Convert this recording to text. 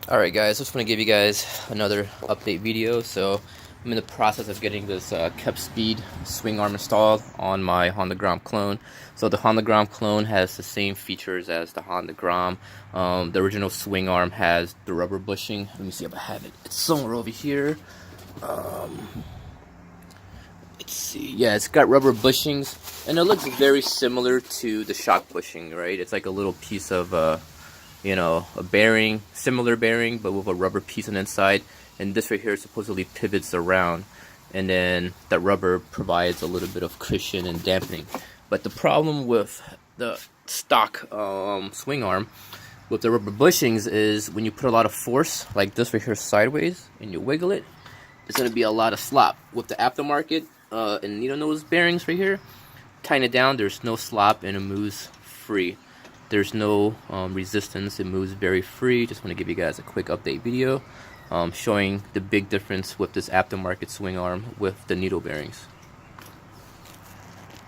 Alright guys, just want to give you guys another update video. So I'm in the process of getting this Kepspeed swing arm installed on my Honda Grom clone. So the Honda Grom clone has the same features as the Honda Grom. The original swing arm has the rubber bushing. Let me see if I have it. It's somewhere over here. Let's see. Yeah, it's got rubber bushings, and it looks very similar to the shock bushing, right? It's like a little piece of a bearing, similar bearing, but with a rubber piece on the inside. And this right here supposedly pivots around, and then that rubber provides a little bit of cushion and dampening. But the problem with the stock swing arm with the rubber bushings is when you put a lot of force, like this right here sideways, and you wiggle it, it's going to be a lot of slop. With the aftermarket and needle nose bearings right here, tighten it down, there's no slop and it moves free. There's no resistance, it moves very free. Just want to give you guys a quick update video showing the big difference with this aftermarket swing arm with the needle bearings.